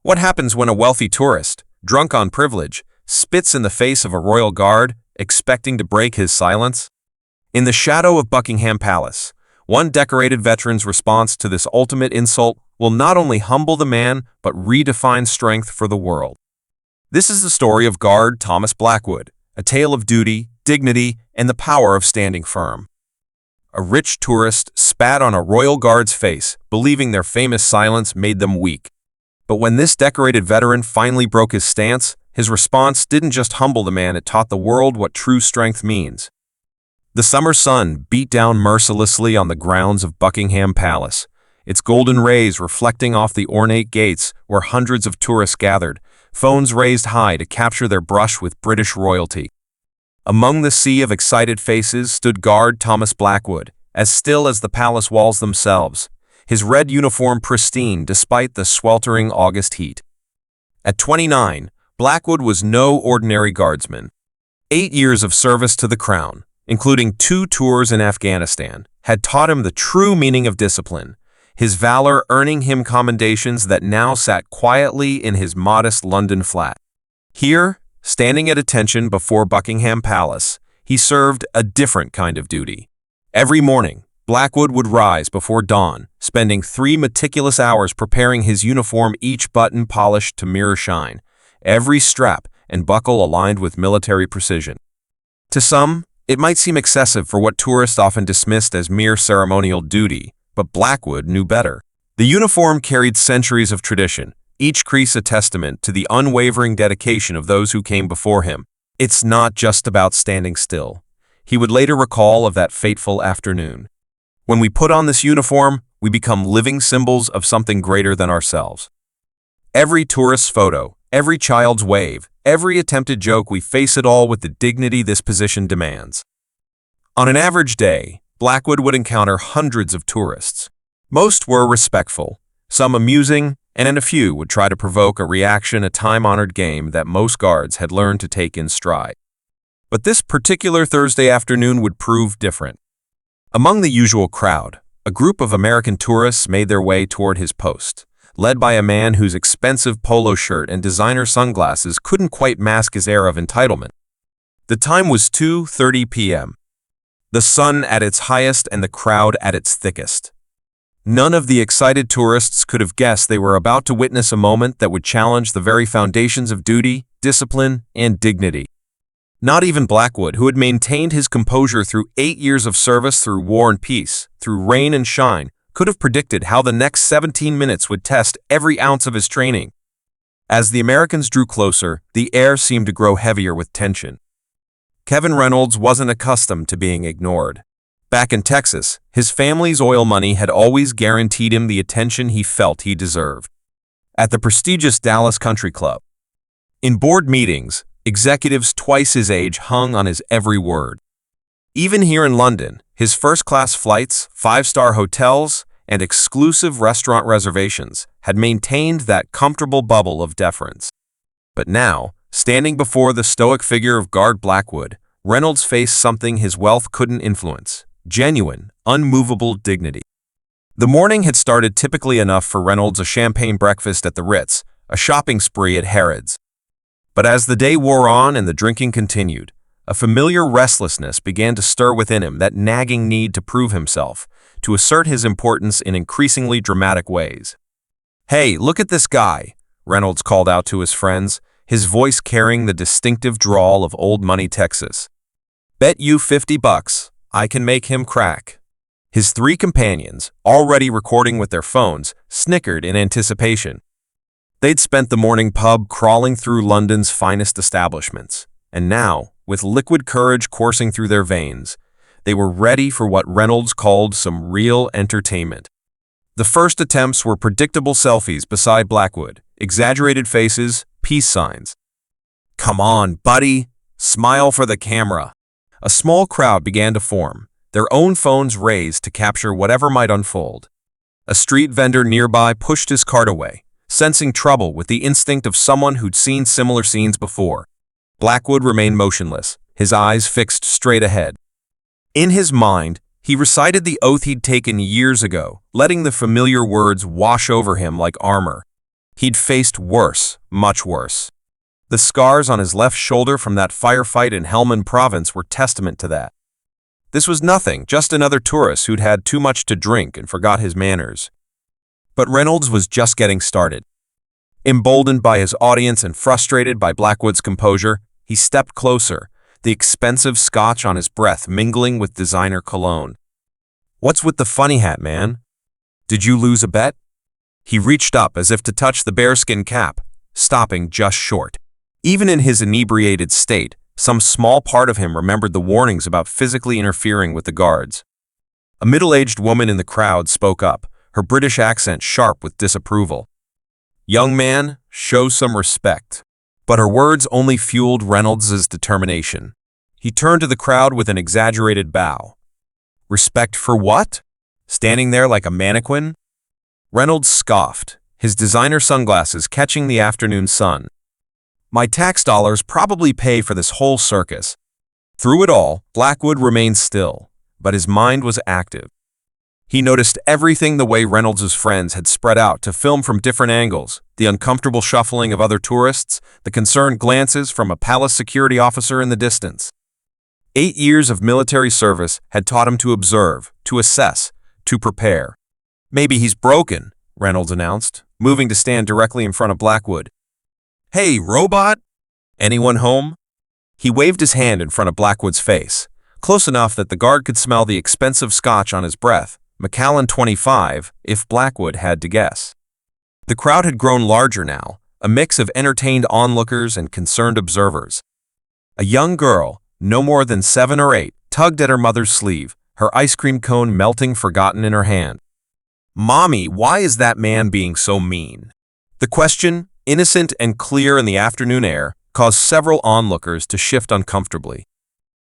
What happens when a wealthy tourist, drunk on privilege, spits in the face of a royal guard, expecting to break his silence? In the shadow of Buckingham Palace, one decorated veteran's response to this ultimate insult will not only humble the man, but redefine strength for the world. This is the story of Guard Thomas Blackwood, a tale of duty, dignity, and the power of standing firm. A rich tourist spat on a royal guard's face, believing their famous silence made them weak. But when this decorated veteran finally broke his stance, his response didn't just humble the man, it taught the world what true strength means. The summer sun beat down mercilessly on the grounds of Buckingham Palace, its golden rays reflecting off the ornate gates where hundreds of tourists gathered, phones raised high to capture their brush with British royalty. Among the sea of excited faces stood Guard Thomas Blackwood, as still as the palace walls themselves, his red uniform pristine despite the sweltering August heat. At 29, Blackwood was no ordinary guardsman. 8 years of service to the crown, including 2 tours in Afghanistan, had taught him the true meaning of discipline, his valor earning him commendations that now sat quietly in his modest London flat. Here, standing at attention before Buckingham Palace, he served a different kind of duty. Every morning, Blackwood would rise before dawn, spending 3 meticulous hours preparing his uniform, each button polished to mirror shine, every strap and buckle aligned with military precision. To some, it might seem excessive for what tourists often dismissed as mere ceremonial duty, but Blackwood knew better. The uniform carried centuries of tradition, each crease a testament to the unwavering dedication of those who came before him. It's not just about standing still, he would later recall of that fateful afternoon. When we put on this uniform, we become living symbols of something greater than ourselves. Every tourist's photo, every child's wave, every attempted joke, we face it all with the dignity this position demands. On an average day, Blackwood would encounter hundreds of tourists. Most were respectful, some amusing, and a few would try to provoke a reaction, a time-honored game that most guards had learned to take in stride. But this particular Thursday afternoon would prove different. Among the usual crowd, a group of American tourists made their way toward his post, led by a man whose expensive polo shirt and designer sunglasses couldn't quite mask his air of entitlement. The time was 2:30 p.m. The sun at its highest and the crowd at its thickest. None of the excited tourists could have guessed they were about to witness a moment that would challenge the very foundations of duty, discipline, and dignity. Not even Blackwood, who had maintained his composure through 8 years of service, through war and peace, through rain and shine, could have predicted how the next 17 minutes would test every ounce of his training. As the Americans drew closer, the air seemed to grow heavier with tension. Kevin Reynolds wasn't accustomed to being ignored. Back in Texas, his family's oil money had always guaranteed him the attention he felt he deserved. At the prestigious Dallas Country Club. In board meetings, executives twice his age hung on his every word. Even here in London, his first-class flights, 5-star hotels, and exclusive restaurant reservations had maintained that comfortable bubble of deference. But now, standing before the stoic figure of Guard Blackwood, Reynolds faced something his wealth couldn't influence: genuine, unmovable dignity. The morning had started typically enough for Reynolds: a champagne breakfast at the Ritz, a shopping spree at Harrods. But as the day wore on and the drinking continued, a familiar restlessness began to stir within him, that nagging need to prove himself, to assert his importance in increasingly dramatic ways. "Hey, look at this guy," Reynolds called out to his friends, his voice carrying the distinctive drawl of old money Texas. "Bet you $50 I can make him crack." His 3 companions, already recording with their phones, snickered in anticipation. They'd spent the morning pub crawling through London's finest establishments, and now, with liquid courage coursing through their veins, they were ready for what Reynolds called some real entertainment. The first attempts were predictable selfies beside Blackwood, exaggerated faces, peace signs. "Come on, buddy, smile for the camera." A small crowd began to form, their own phones raised to capture whatever might unfold. A street vendor nearby pushed his cart away, sensing trouble with the instinct of someone who'd seen similar scenes before. Blackwood remained motionless, his eyes fixed straight ahead. In his mind, he recited the oath he'd taken years ago, letting the familiar words wash over him like armor. He'd faced worse, much worse. The scars on his left shoulder from that firefight in Helmand Province were testament to that. This was nothing, just another tourist who'd had too much to drink and forgot his manners. But Reynolds was just getting started. Emboldened by his audience and frustrated by Blackwood's composure, he stepped closer, the expensive scotch on his breath mingling with designer cologne. "What's with the funny hat, man? Did you lose a bet?" He reached up as if to touch the bearskin cap, stopping just short. Even in his inebriated state, some small part of him remembered the warnings about physically interfering with the guards. A middle-aged woman in the crowd spoke up, her British accent sharp with disapproval. "Young man, show some respect." But her words only fueled Reynolds's determination. He turned to the crowd with an exaggerated bow. "Respect for what? Standing there like a mannequin?" Reynolds scoffed, his designer sunglasses catching the afternoon sun. "My tax dollars probably pay for this whole circus." Through it all, Blackwood remained still, but his mind was active. He noticed everything the way Reynolds's friends had spread out to film from different angles, the uncomfortable shuffling of other tourists, the concerned glances from a palace security officer in the distance. 8 years of military service had taught him to observe, to assess, to prepare. "Maybe he's broken," Reynolds announced, moving to stand directly in front of Blackwood. "Hey, robot! Anyone home?" He waved his hand in front of Blackwood's face, close enough that the guard could smell the expensive scotch on his breath, Macallan 25, if Blackwood had to guess. The crowd had grown larger now, a mix of entertained onlookers and concerned observers. A young girl, no more than 7 or 8, tugged at her mother's sleeve, her ice cream cone melting forgotten in her hand. "Mommy, why is that man being so mean?" The question, innocent and clear in the afternoon air, caused several onlookers to shift uncomfortably.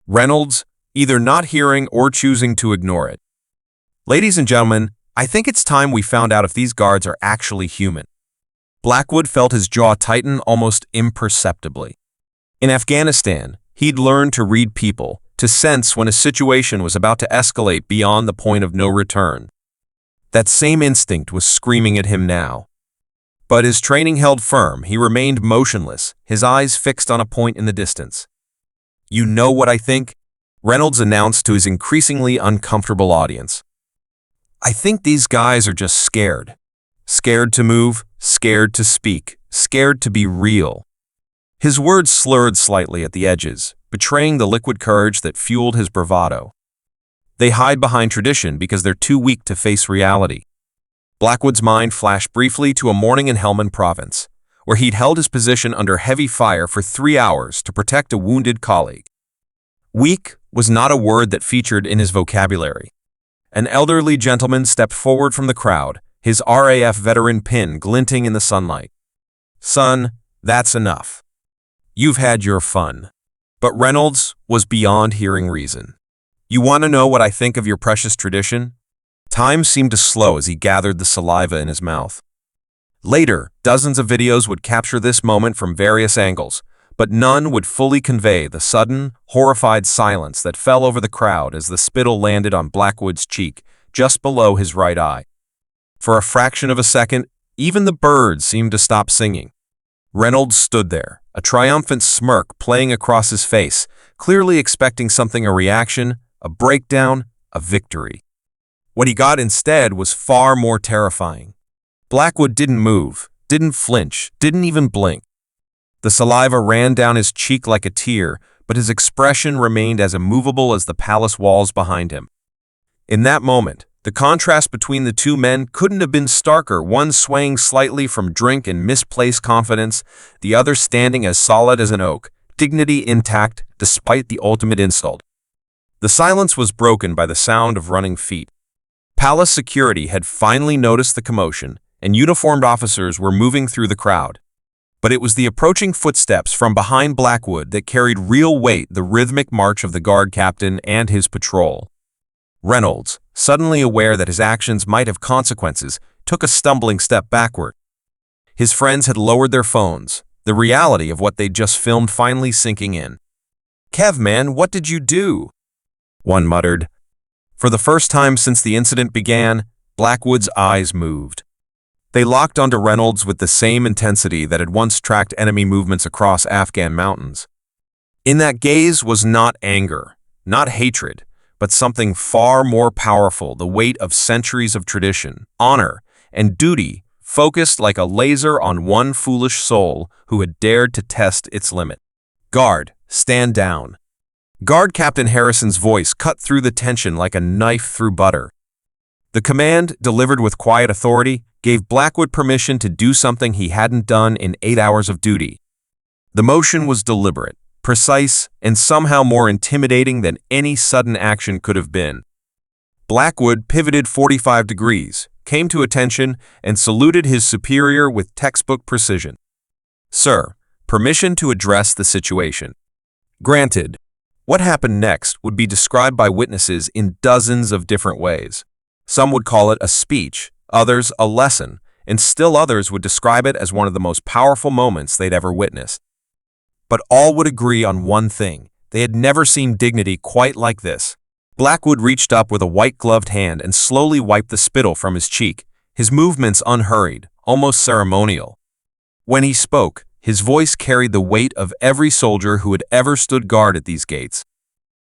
Reynolds, either not hearing or choosing to ignore it. "Ladies and gentlemen, I think it's time we found out if these guards are actually human." Blackwood felt his jaw tighten almost imperceptibly. In Afghanistan, he'd learned to read people, to sense when a situation was about to escalate beyond the point of no return. That same instinct was screaming at him now. But his training held firm, he remained motionless, his eyes fixed on a point in the distance. "You know what I think?" Reynolds announced to his increasingly uncomfortable audience. "I think these guys are just scared. Scared to move, scared to speak, scared to be real." His words slurred slightly at the edges, betraying the liquid courage that fueled his bravado. They hide behind tradition because they're too weak to face reality. Blackwood's mind flashed briefly to a morning in Helmand Province, where he'd held his position under heavy fire for 3 hours to protect a wounded colleague. Weak was not a word that featured in his vocabulary. An elderly gentleman stepped forward from the crowd, his RAF veteran pin glinting in the sunlight. "Son, that's enough. You've had your fun." But Reynolds was beyond hearing reason. "You want to know what I think of your precious tradition?" Time seemed to slow as he gathered the saliva in his mouth. Later, dozens of videos would capture this moment from various angles, but none would fully convey the sudden, horrified silence that fell over the crowd as the spittle landed on Blackwood's cheek, just below his right eye. For a fraction of a second, even the birds seemed to stop singing. Reynolds stood there, a triumphant smirk playing across his face, clearly expecting something: a reaction, a breakdown, a victory. What he got instead was far more terrifying. Blackwood didn't move, didn't flinch, didn't even blink. The saliva ran down his cheek like a tear, but his expression remained as immovable as the palace walls behind him. In that moment, the contrast between the two men couldn't have been starker, one swaying slightly from drink and misplaced confidence, the other standing as solid as an oak, dignity intact despite the ultimate insult. The silence was broken by the sound of running feet. Palace security had finally noticed the commotion, and uniformed officers were moving through the crowd. But it was the approaching footsteps from behind Blackwood that carried real weight, the rhythmic march of the guard captain and his patrol. Reynolds, suddenly aware that his actions might have consequences, took a stumbling step backward. His friends had lowered their phones, the reality of what they'd just filmed finally sinking in. "Kev, man, what did you do?" one muttered. For the first time since the incident began, Blackwood's eyes moved. They locked onto Reynolds with the same intensity that had once tracked enemy movements across Afghan mountains. In that gaze was not anger, not hatred, but something far more powerful, the weight of centuries of tradition, honor, and duty, focused like a laser on one foolish soul who had dared to test its limit. "Guard, stand down." Guard Captain Harrison's voice cut through the tension like a knife through butter. The command, delivered with quiet authority, gave Blackwood permission to do something he hadn't done in 8 hours of duty. The motion was deliberate, precise, and somehow more intimidating than any sudden action could have been. Blackwood pivoted 45 degrees, came to attention, and saluted his superior with textbook precision. "Sir, permission to address the situation." Granted. What happened next would be described by witnesses in dozens of different ways. Some would call it a speech, others a lesson, and still others would describe it as one of the most powerful moments they'd ever witnessed. But all would agree on one thing: they had never seen dignity quite like this. Blackwood reached up with a white-gloved hand and slowly wiped the spittle from his cheek, his movements unhurried, almost ceremonial. When he spoke, his voice carried the weight of every soldier who had ever stood guard at these gates.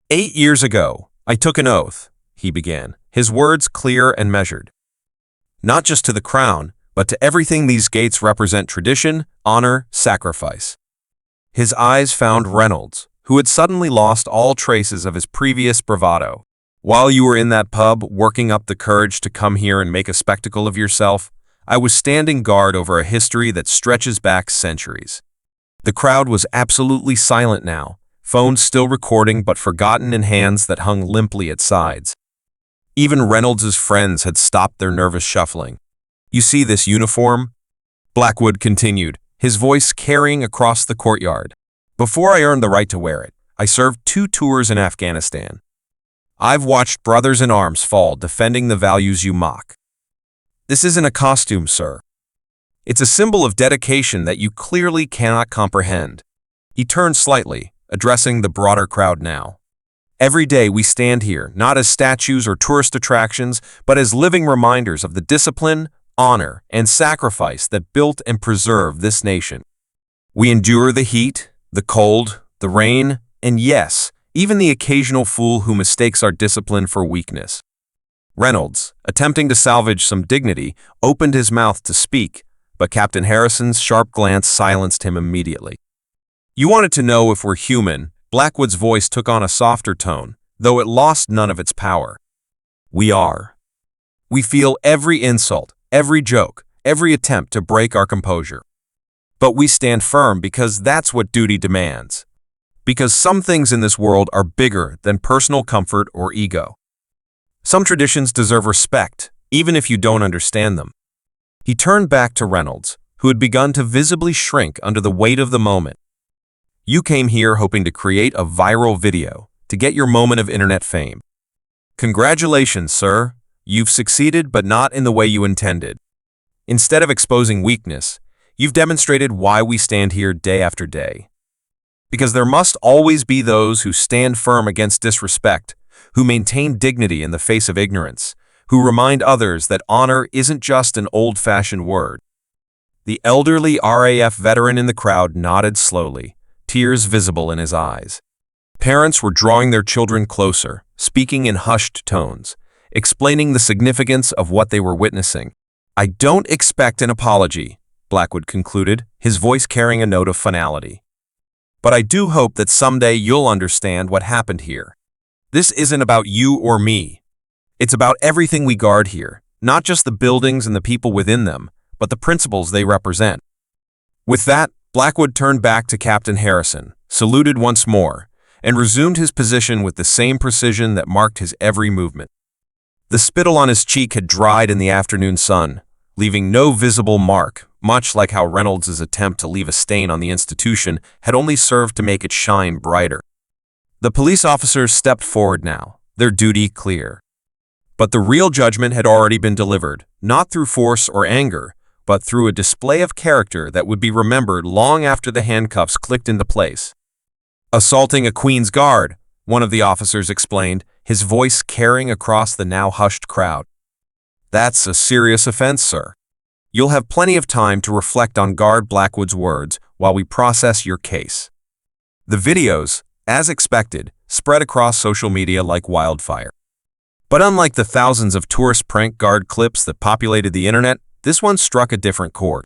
"8 years ago, I took an oath," he began, his words clear and measured. "Not just to the crown, but to everything these gates represent: tradition, honor, sacrifice." His eyes found Reynolds, who had suddenly lost all traces of his previous bravado. "While you were in that pub, working up the courage to come here and make a spectacle of yourself, I was standing guard over a history that stretches back centuries." The crowd was absolutely silent now, phones still recording but forgotten in hands that hung limply at sides. Even Reynolds's friends had stopped their nervous shuffling. "You see this uniform?" Blackwood continued, his voice carrying across the courtyard. "Before I earned the right to wear it, I served 2 tours in Afghanistan. I've watched brothers in arms fall defending the values you mock. This isn't a costume, sir. It's a symbol of dedication that you clearly cannot comprehend." He turned slightly, addressing the broader crowd now. "Every day we stand here, not as statues or tourist attractions, but as living reminders of the discipline, honor, and sacrifice that built and preserved this nation. We endure the heat, the cold, the rain, and yes, even the occasional fool who mistakes our discipline for weakness." Reynolds, attempting to salvage some dignity, opened his mouth to speak, but Captain Harrison's sharp glance silenced him immediately. "You wanted to know if we're human." Blackwood's voice took on a softer tone, though it lost none of its power. "We are. We feel every insult, every joke, every attempt to break our composure. But we stand firm because that's what duty demands. Because some things in this world are bigger than personal comfort or ego. Some traditions deserve respect, even if you don't understand them." He turned back to Reynolds, who had begun to visibly shrink under the weight of the moment. "You came here hoping to create a viral video, to get your moment of internet fame. Congratulations, sir. You've succeeded, but not in the way you intended. Instead of exposing weakness, you've demonstrated why we stand here day after day. Because there must always be those who stand firm against disrespect, who maintain dignity in the face of ignorance, who remind others that honor isn't just an old-fashioned word." The elderly RAF veteran in the crowd nodded slowly, tears visible in his eyes. Parents were drawing their children closer, speaking in hushed tones, explaining the significance of what they were witnessing. "I don't expect an apology," Blackwood concluded, his voice carrying a note of finality. "But I do hope that someday you'll understand what happened here. This isn't about you or me. It's about everything we guard here, not just the buildings and the people within them, but the principles they represent." With that, Blackwood turned back to Captain Harrison, saluted once more, and resumed his position with the same precision that marked his every movement. The spittle on his cheek had dried in the afternoon sun, leaving no visible mark, much like how Reynolds' attempt to leave a stain on the institution had only served to make it shine brighter. The police officers stepped forward now, their duty clear. But the real judgment had already been delivered, not through force or anger, but through a display of character that would be remembered long after the handcuffs clicked into place. "Assaulting a Queen's Guard," one of the officers explained, his voice carrying across the now hushed crowd. "That's a serious offense, sir. You'll have plenty of time to reflect on Guard Blackwood's words while we process your case. The videos, as expected, spread across social media like wildfire. But unlike the thousands of tourist prank guard clips that populated the internet, this one struck a different chord.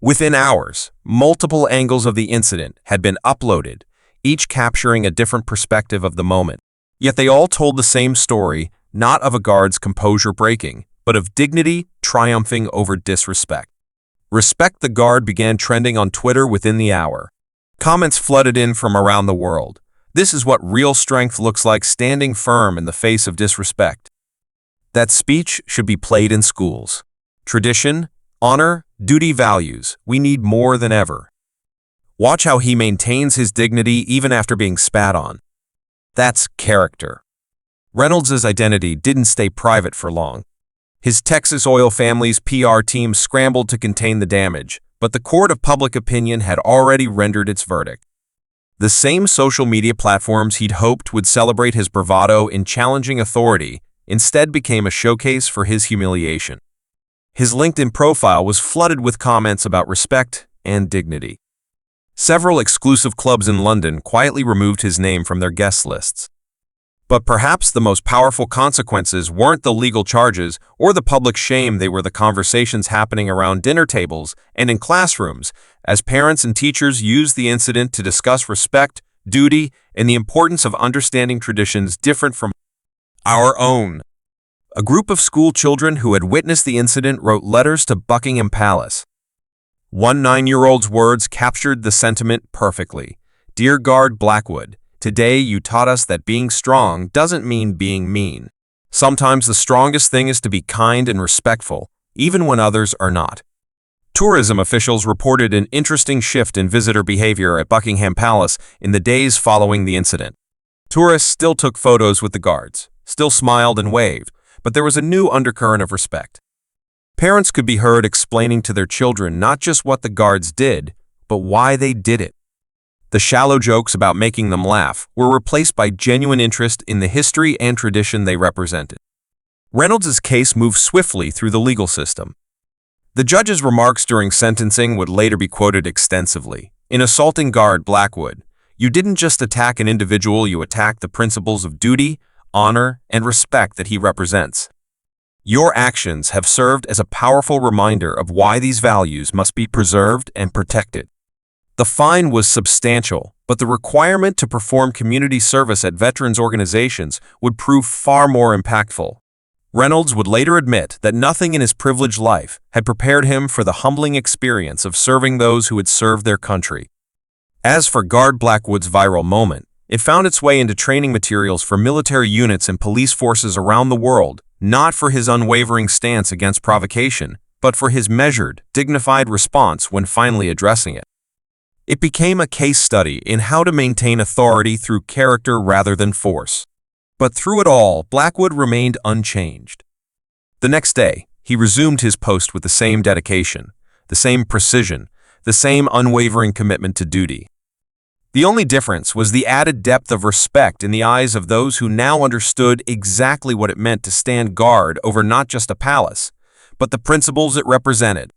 Within hours, multiple angles of the incident had been uploaded, each capturing a different perspective of the moment. Yet they all told the same story, not of a guard's composure breaking, but of dignity triumphing over disrespect. Respect the Guard began trending on Twitter within the hour. Comments flooded in from around the world. This is what real strength looks like, standing firm in the face of disrespect. That speech should be played in schools. Tradition, honor, duty, values, we need more than ever. Watch how he maintains his dignity even after being spat on. That's character. Reynolds' identity didn't stay private for long. His Texas oil family's PR team scrambled to contain the damage, but the court of public opinion had already rendered its verdict. The same social media platforms he'd hoped would celebrate his bravado in challenging authority instead became a showcase for his humiliation. His LinkedIn profile was flooded with comments about respect and dignity. Several exclusive clubs in London quietly removed his name from their guest lists. But perhaps the most powerful consequences weren't the legal charges or the public shame, they were the conversations happening around dinner tables and in classrooms as parents and teachers used the incident to discuss respect, duty, and the importance of understanding traditions different from our own. A group of school children who had witnessed the incident wrote letters to Buckingham Palace. One 9-year-old's words captured the sentiment perfectly. Dear Guard Blackwood, today you taught us that being strong doesn't mean being mean. Sometimes the strongest thing is to be kind and respectful, even when others are not. Tourism officials reported an interesting shift in visitor behavior at Buckingham Palace in the days following the incident. Tourists still took photos with the guards, still smiled and waved, but there was a new undercurrent of respect. Parents could be heard explaining to their children not just what the guards did, but why they did it. The shallow jokes about making them laugh were replaced by genuine interest in the history and tradition they represented. Reynolds' case moved swiftly through the legal system. The judge's remarks during sentencing would later be quoted extensively. In assaulting Guard Blackwood, you didn't just attack an individual, you attacked the principles of duty, honor, and respect that he represents. Your actions have served as a powerful reminder of why these values must be preserved and protected. The fine was substantial, but the requirement to perform community service at veterans organizations would prove far more impactful. Reynolds would later admit that nothing in his privileged life had prepared him for the humbling experience of serving those who had served their country. As for Guard Blackwood's viral moment, it found its way into training materials for military units and police forces around the world, not for his unwavering stance against provocation, but for his measured, dignified response when finally addressing it. It became a case study in how to maintain authority through character rather than force. But through it all, Blackwood remained unchanged. The next day, he resumed his post with the same dedication, the same precision, the same unwavering commitment to duty. The only difference was the added depth of respect in the eyes of those who now understood exactly what it meant to stand guard over not just a palace, but the principles it represented.